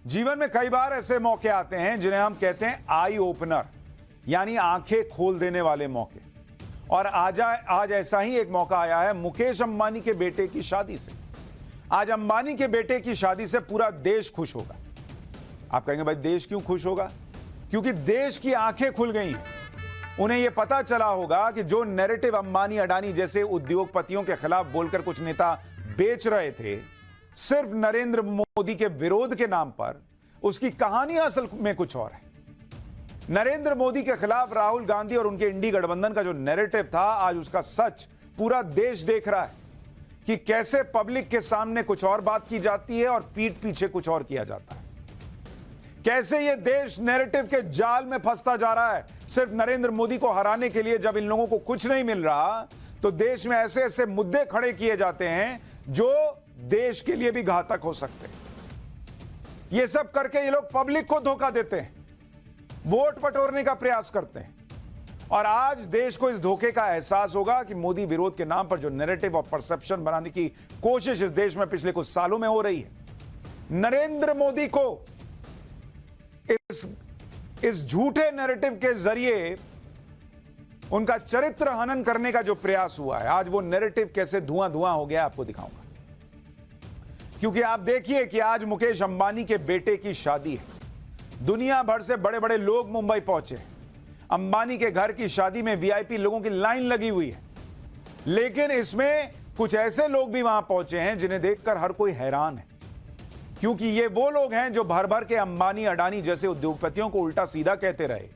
जीवन में कई बार ऐसे मौके आते हैं जिन्हें हम कहते हैं आई ओपनर, यानी आंखें खोल देने वाले मौके। और आज ऐसा ही एक मौका आया है मुकेश अंबानी के बेटे की शादी से। आज अंबानी के बेटे की शादी से पूरा देश खुश होगा। आप कहेंगे भाई देश क्यों खुश होगा? क्योंकि देश की आंखें खुल गई हैं। उन्हें यह पता चला होगा कि जो नैरेटिव अंबानी अडानी जैसे उद्योगपतियों के खिलाफ बोलकर कुछ नेता बेच रहे थे सिर्फ नरेंद्र मोदी के विरोध के नाम पर, उसकी कहानी असल में कुछ और है। नरेंद्र मोदी के खिलाफ राहुल गांधी और उनके इंडी गठबंधन का जो नैरेटिव था, आज उसका सच पूरा देश देख रहा है कि कैसे पब्लिक के सामने कुछ और बात की जाती है और पीठ पीछे कुछ और किया जाता है। कैसे ये देश नैरेटिव के जाल में फंसता जा रहा है सिर्फ नरेंद्र मोदी को हराने के लिए। जब इन लोगों को कुछ नहीं मिल रहा तो देश में ऐसे ऐसे मुद्दे खड़े किए जाते हैं जो देश के लिए भी घातक हो सकते हैं। ये सब करके ये लोग पब्लिक को धोखा देते हैं, वोट बटोरने का प्रयास करते हैं। और आज देश को इस धोखे का एहसास होगा कि मोदी विरोध के नाम पर जो नैरेटिव और परसेप्शन बनाने की कोशिश इस देश में पिछले कुछ सालों में हो रही है, नरेंद्र मोदी को इस झूठे नैरेटिव के जरिए उनका चरित्र हनन करने का जो प्रयास हुआ है, आज वो नैरेटिव कैसे धुआं धुआं हो गया आपको दिखाऊंगा। क्योंकि आप देखिए कि आज मुकेश अंबानी के बेटे की शादी है। दुनिया भर से बड़े बड़े लोग मुंबई पहुंचे। अंबानी के घर की शादी में वीआईपी लोगों की लाइन लगी हुई है। लेकिन इसमें कुछ ऐसे लोग भी वहां पहुंचे हैं जिन्हें देखकर हर कोई हैरान है, क्योंकि ये वो लोग हैं जो भर भर के अंबानी अडानी जैसे उद्योगपतियों को उल्टा सीधा कहते रहे,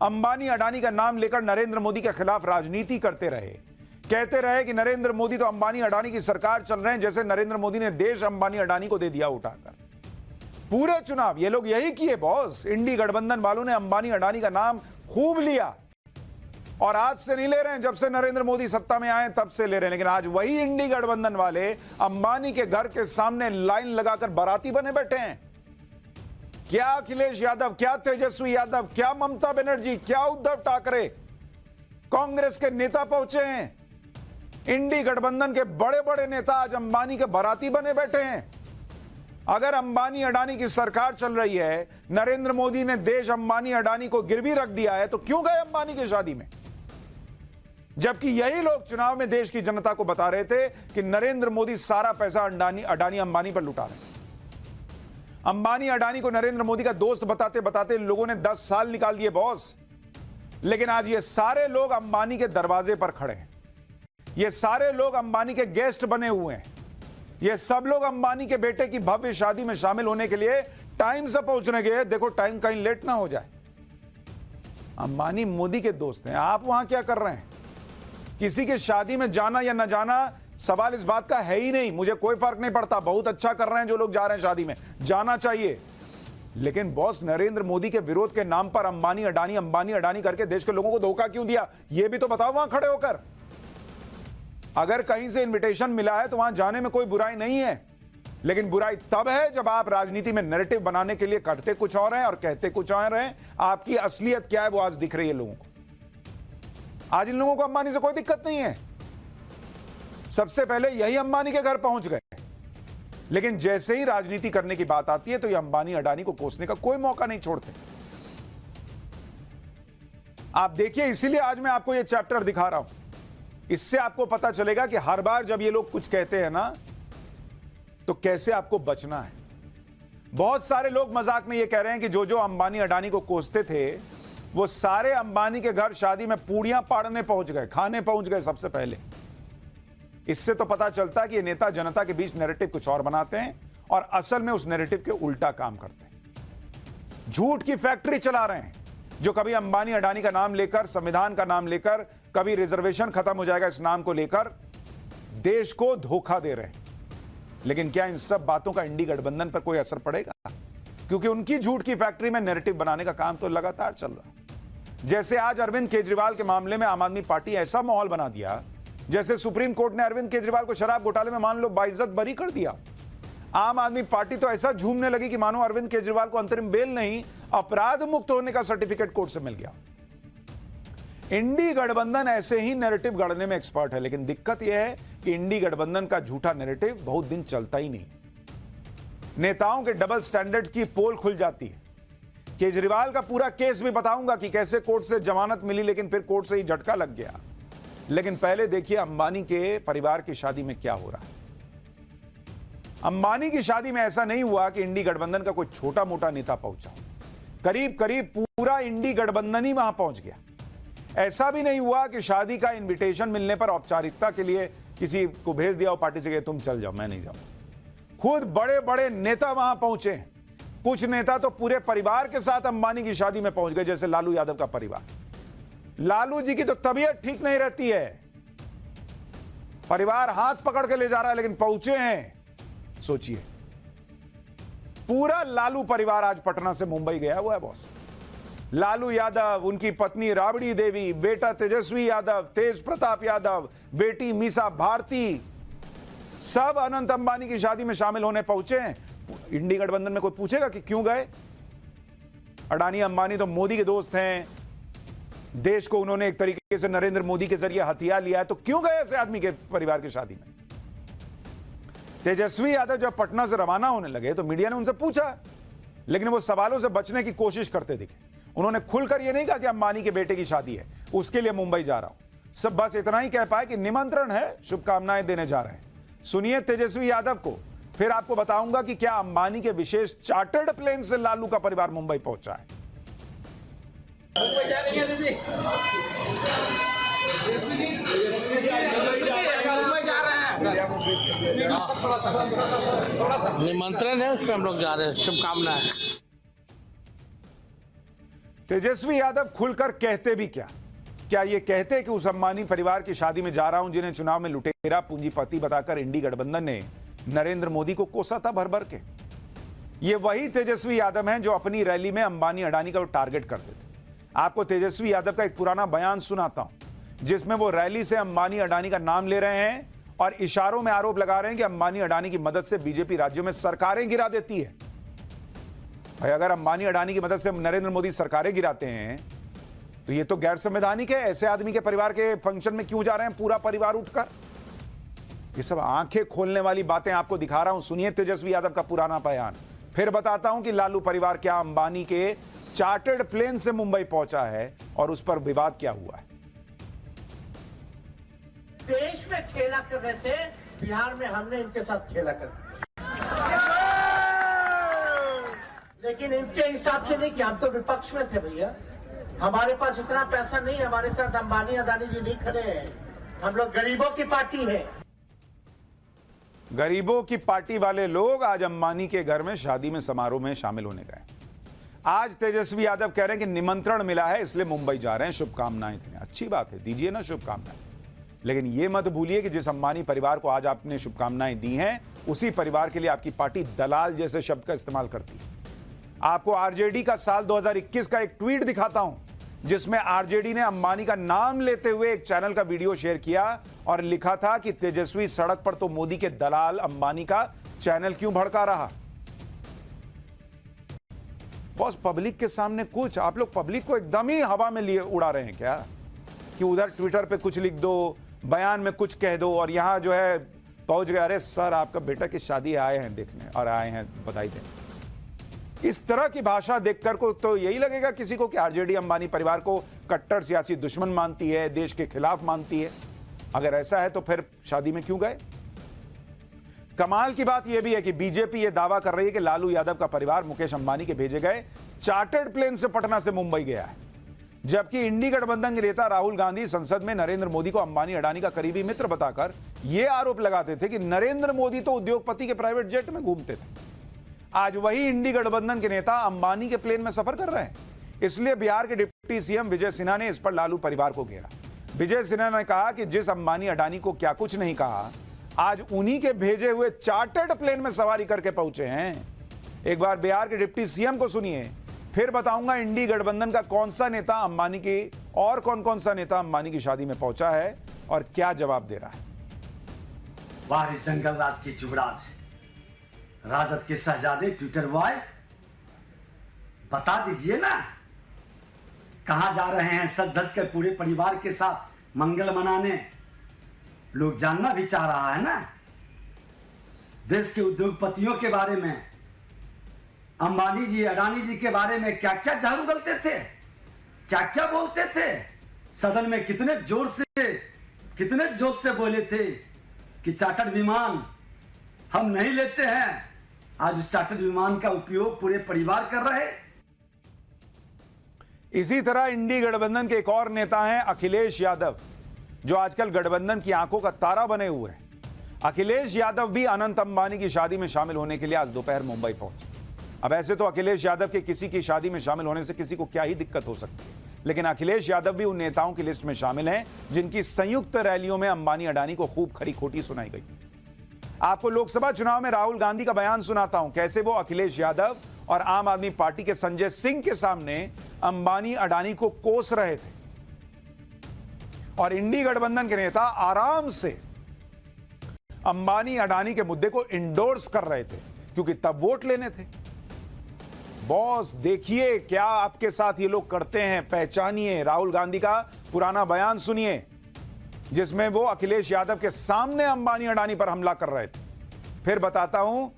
अंबानी अडानी का नाम लेकर नरेंद्र मोदी के खिलाफ राजनीति करते रहे, कहते रहे कि नरेंद्र मोदी तो अंबानी अडानी की सरकार चल रहे हैं, जैसे नरेंद्र मोदी ने देश अंबानी अडानी को दे दिया उठाकर। पूरे चुनाव ये लोग यही किए बॉस। इंडी गठबंधन वालों ने अंबानी अडानी का नाम खूब लिया और आज से नहीं ले रहे हैं, जब से नरेंद्र मोदी सत्ता में आए तब से ले रहे हैं। लेकिन आज वही इंडी गठबंधन वाले अंबानी के घर के सामने लाइन लगाकर बाराती बने बैठे हैं। क्या अखिलेश यादव, क्या तेजस्वी यादव, क्या ममता बनर्जी, क्या उद्धव ठाकरे, कांग्रेस के नेता पहुंचे हैं। इंडी गठबंधन के बड़े बड़े नेता आज अंबानी के बाराती बने बैठे हैं। अगर अंबानी अडानी की सरकार चल रही है, नरेंद्र मोदी ने देश अंबानी अडानी को गिरवी रख दिया है, तो क्यों गए अंबानी की शादी में? जबकि यही लोग चुनाव में देश की जनता को बता रहे थे कि नरेंद्र मोदी सारा पैसा अडानी अंबानी पर लुटा रहे हैं। अंबानी अडानी को नरेंद्र मोदी का दोस्त बताते बताते लोगों ने 10 साल निकाल दिए बॉस। लेकिन आज ये सारे लोग अंबानी के दरवाजे पर खड़े हैं। ये सारे लोग अंबानी के गेस्ट बने हुए हैं। ये सब लोग अंबानी के बेटे की भव्य शादी में शामिल होने के लिए टाइम से पहुंचने गए। देखो टाइम कहीं लेट ना हो जाए। अंबानी मोदी के दोस्त हैं, आप वहां क्या कर रहे हैं? किसी की शादी में जाना या न जाना सवाल इस बात का है ही नहीं। मुझे कोई फर्क नहीं पड़ता, बहुत अच्छा कर रहे हैं जो लोग जा रहे हैं शादी में, जाना चाहिए। लेकिन बॉस नरेंद्र मोदी के विरोध के नाम पर अंबानी अडानी करके देश के लोगों को धोखा क्यों दिया, यह भी तो बताओ वहां खड़े होकर। अगर कहीं से इनविटेशन मिला है तो वहां जाने में कोई बुराई नहीं है, लेकिन बुराई तब है जब आप राजनीति में नैरेटिव बनाने के लिए करते कुछ और हैं और कहते कुछ और हैं। आपकी असलियत क्या है वो आज दिख रही है लोगों को। आज इन लोगों को अंबानी से कोई दिक्कत नहीं है। सबसे पहले यही अंबानी के घर पहुंच गए, लेकिन जैसे ही राजनीति करने की बात आती है तो ये अंबानी अडानी को कोसने का कोई मौका नहीं छोड़ते। आप देखिए, इसीलिए आज मैं आपको ये चैप्टर दिखा रहा हूं। इससे आपको पता चलेगा कि हर बार जब ये लोग कुछ कहते हैं ना, तो कैसे आपको बचना है। बहुत सारे लोग मजाक में ये कह रहे हैं कि जो जो अंबानी अडानी को कोसते थे वो सारे अंबानी के घर शादी में पूड़ियां पाड़ने पहुंच गए, खाने पहुंच गए सबसे पहले। इससे तो पता चलता है कि ये नेता जनता के बीच नैरेटिव कुछ और बनाते हैं और असल में उस नैरेटिव के उल्टा काम करते हैं। झूठ की फैक्ट्री चला रहे हैं, जो कभी अंबानी अडानी का नाम लेकर, संविधान का नाम लेकर, कभी रिजर्वेशन खत्म हो जाएगा इस नाम को लेकर देश को धोखा दे रहे हैं। लेकिन क्या इन सब बातों का इंडी गठबंधन पर कोई असर पड़ेगा? क्योंकि उनकी झूठ की फैक्ट्री में नैरेटिव बनाने का काम तो लगातार चल रहा है। जैसे आज अरविंद केजरीवाल के मामले में आम आदमी पार्टी ऐसा माहौल बना दिया जैसे सुप्रीम कोर्ट ने अरविंद केजरीवाल को शराब घोटाले में मान लो बाइज्जत बरी कर दिया। आम आदमी पार्टी तो ऐसा झूमने लगी कि मानो अरविंद केजरीवाल को अंतरिम बेल नहीं, अपराध मुक्त होने का सर्टिफिकेट कोर्ट से मिल गया। इंडी गठबंधन ऐसे ही नैरेटिव गढ़ने में एक्सपर्ट है, लेकिन दिक्कत यह है कि इंडी गठबंधन का झूठा नैरेटिव बहुत दिन चलता ही नहीं। नेताओं के डबल स्टैंडर्ड्स की पोल खुल जाती है। केजरीवाल का पूरा केस भी बताऊंगा कि कैसे कोर्ट से जमानत मिली लेकिन फिर कोर्ट से ही झटका लग गया। लेकिन पहले देखिए अंबानी के परिवार की शादी में क्या हो रहा है। अंबानी की शादी में ऐसा नहीं हुआ कि इंडी गठबंधन का कोई छोटा मोटा नेता पहुंचा, करीब करीब पूरा इंडी गठबंधन ही वहां पहुंच गया। ऐसा भी नहीं हुआ कि शादी का इनविटेशन मिलने पर औपचारिकता के लिए किसी को भेज दिया और पार्टी से कहा तुम चल जाओ मैं नहीं जाऊं। खुद बड़े बड़े नेता वहां पहुंचे। कुछ नेता तो पूरे परिवार के साथ अंबानी की शादी में पहुंच गए, जैसे लालू यादव का परिवार। लालू जी की तो तबीयत ठीक नहीं रहती है, परिवार हाथ पकड़ के ले जा रहा है लेकिन पहुंचे हैं। सोचिए, पूरा लालू परिवार आज पटना से मुंबई गया हुआ है बॉस। लालू यादव, उनकी पत्नी राबड़ी देवी, बेटा तेजस्वी यादव, तेज प्रताप यादव, बेटी मीसा भारती, सब अनंत अंबानी की शादी में शामिल होने पहुंचे हैं। इंडी गठबंधन में कोई पूछेगा कि क्यों गए? अडानी अंबानी तो मोदी के दोस्त हैं, देश को उन्होंने एक तरीके से नरेंद्र मोदी के जरिए हथियार लिया है, तो क्यों गए ऐसे आदमी के परिवार की शादी में? तेजस्वी यादव जब पटना से रवाना होने लगे तो मीडिया ने उनसे पूछा, लेकिन वो सवालों से बचने की कोशिश करते दिखे। उन्होंने खुलकर यह नहीं कहा कि अंबानी के बेटे की शादी है, उसके लिए मुंबई जा रहा हूं। सब बस इतना ही कह पाए कि निमंत्रण है, शुभकामनाएं देने जा रहे हैं। सुनिए तेजस्वी यादव को, फिर आपको बताऊंगा कि क्या अंबानी के विशेष चार्टर्ड प्लेन से लालू का परिवार मुंबई पहुंचा है। निमंत्रण है, उसमें हम लोग जा रहे हैं, शुभकामनाएं। तेजस्वी यादव खुलकर कहते भी क्या ये कहते कि उस अंबानी परिवार की शादी में जा रहा हूं जिन्हें चुनाव में लुटेरा पूंजीपति बताकर इंडी गठबंधन ने नरेंद्र मोदी को कोसा था भर भर के। ये वही तेजस्वी यादव हैं जो अपनी रैली में अंबानी अडानी का टारगेट करते थे। आपको तेजस्वी यादव का एक पुराना बयान सुनाता हूं जिसमें वो रैली से अंबानी अडानी का नाम ले रहे हैं और इशारों में आरोप लगा रहे हैं कि अंबानी अडानी की मदद से बीजेपी राज्यों में सरकारें गिरा देती है। भाई अगर अंबानी अडानी की मदद से नरेंद्र मोदी सरकारें गिराते हैं तो ये तो गैर संवैधानिक है। ऐसे आदमी के परिवार के फंक्शन में क्यों जा रहे हैं पूरा परिवार उठकर? ये सब आंखें खोलने वाली बातें आपको दिखा रहा हूं। सुनिए तेजस्वी यादव का पुराना बयान, फिर बताता हूं कि लालू परिवार क्या अंबानी के चार्टर्ड प्लेन से मुंबई पहुंचा है और उस पर विवाद क्या हुआ है। देश में खेला कर रहे थे, बिहार में हमने इनके साथ खेला कर, लेकिन इनके हिसाब से नहीं कि हम तो विपक्ष में थे भैया। हमारे पास इतना पैसा नहीं, हमारे साथ अंबानी अदानी जी नहीं खड़े हैं। हम लोग गरीबों की पार्टी है। गरीबों की पार्टी वाले लोग आज अंबानी के घर में शादी में समारोह में शामिल होने गए। आज तेजस्वी यादव कह रहे हैं कि निमंत्रण मिला है इसलिए मुंबई जा रहे हैं, शुभकामनाएं देने। अच्छी बात है, दीजिए ना शुभकामनाएं, लेकिन यह मत भूलिए कि जिस अंबानी परिवार को आज आपने शुभकामनाएं दी हैं उसी परिवार के लिए आपकी पार्टी दलाल जैसे शब्द का इस्तेमाल करती है। आपको आरजेडी का साल 2021 का एक ट्वीट दिखाता हूं जिसमें आरजेडी ने अंबानी का नाम लेते हुए एक चैनल का वीडियो शेयर किया और लिखा था कि तेजस्वी सड़क पर तो मोदी के दलाल अंबानी का चैनल क्यों भड़का रहा। बॉस पब्लिक के सामने कुछ, आप लोग पब्लिक को एकदम ही हवा में लिए उड़ा रहे हैं क्या कि उधर ट्विटर पे कुछ लिख दो, बयान में कुछ कह दो और यहां जो है पहुंच गए, अरे सर आपका बेटा की शादी आए हैं देखने और आए हैं बधाई देने। इस तरह की भाषा देखकर को तो यही लगेगा किसी को कि आरजेडी अंबानी परिवार को कट्टर सियासी दुश्मन मानती है, देश के खिलाफ मानती है। अगर ऐसा है तो फिर शादी में क्यों गए? कमाल की बात यह भी है कि बीजेपी यह दावा कर रही है कि लालू यादव का परिवार मुकेश अंबानी के भेजे गए चार्टर्ड प्लेन से पटना से मुंबई गया है, जबकि इंडी गठबंधन के नेता राहुल गांधी संसद में नरेंद्र मोदी को अंबानी अडानी का करीबी मित्र बताकर यह आरोप लगाते थे कि नरेंद्र मोदी तो उद्योगपति के प्राइवेट जेट में घूमते थे। आज वही इंडी गठबंधन के नेता अंबानी के प्लेन में सफर कर रहे हैं। इसलिए बिहार के डिप्टी सीएम विजय सिन्हा ने इस पर लालू परिवार को घेरा। विजय सिन्हा ने कहा कि जिस अंबानी अडानी को क्या कुछ नहीं कहा, आज उन्हीं के भेजे हुए चार्टर्ड प्लेन में सवारी करके पहुंचे हैं। एक बार बिहार के डिप्टी सीएम को सुनिए, फिर बताऊंगा इंडी गठबंधन का कौन सा नेता अंबानी की और कौन सा नेता अंबानी की शादी में पहुंचा है और क्या जवाब दे रहा है। बाहरी जंगल राज की जुगराज, राजद के शहजादे ट्विटर बॉय, बता दीजिए ना कहां जा रहे हैं सज धज कर पूरे परिवार के साथ मंगल मनाने। लोग जानना भी चाह रहा है ना। देश के उद्योगपतियों के बारे में अंबानी जी, अडानी जी के बारे में क्या क्या झाड़ू उगलते थे, क्या क्या बोलते थे। सदन में कितने जोश से बोले थे कि चार्टर्ड विमान हम नहीं लेते हैं। आज उस चार्टर्ड विमान का उपयोग पूरे परिवार कर रहे। इसी तरह इंडी गठबंधन के एक और नेता हैं अखिलेश यादव, जो आजकल गठबंधन की आंखों का तारा बने हुए हैं। अखिलेश यादव भी अनंत अंबानी की शादी में शामिल होने के लिए आज दोपहर मुंबई पहुंचे। अब ऐसे तो अखिलेश यादव के किसी की शादी में शामिल होने से किसी को क्या ही दिक्कत हो सकती है, लेकिन अखिलेश यादव भी उन नेताओं की लिस्ट में शामिल हैं जिनकी संयुक्त रैलियों में अंबानी अडानी को खूब खरी खोटी सुनाई गई। आपको लोकसभा चुनाव में राहुल गांधी का बयान सुनाता हूं, कैसे वो अखिलेश यादव और आम आदमी पार्टी के संजय सिंह के सामने अंबानी अडानी को कोस रहे थे और इंडी गठबंधन के नेता आराम से अंबानी अडानी के मुद्दे को इंडोर्स कर रहे थे, क्योंकि तब वोट लेने थे। बॉस देखिए क्या आपके साथ ये लोग करते हैं, पहचानिए। राहुल गांधी का पुराना बयान सुनिए जिसमें वो अखिलेश यादव के सामने अंबानी अडानी पर हमला कर रहे थे। फिर बताता हूं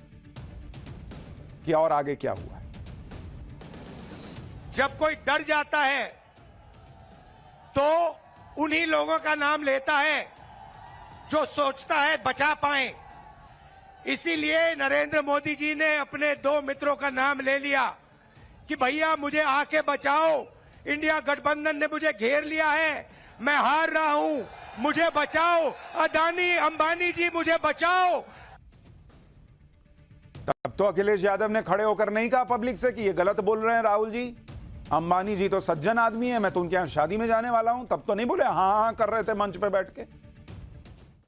कि और आगे क्या हुआ है। जब कोई डर जाता है तो उन्हीं लोगों का नाम लेता है जो सोचता है बचा पाए। इसीलिए नरेंद्र मोदी जी ने अपने दो मित्रों का नाम ले लिया कि भैया मुझे आके बचाओ, इंडिया गठबंधन ने मुझे घेर लिया है, मैं हार रहा हूं, मुझे बचाओ, अडानी अंबानी जी मुझे बचाओ। तब तो अखिलेश यादव ने खड़े होकर नहीं कहा पब्लिक से कि ये गलत बोल रहे हैं राहुल जी, अंबानी जी तो सज्जन आदमी है, मैं तो उनके यहां शादी में जाने वाला हूं। तब तो नहीं बोले हाँ हाँ कर रहे थे मंच पे बैठ के।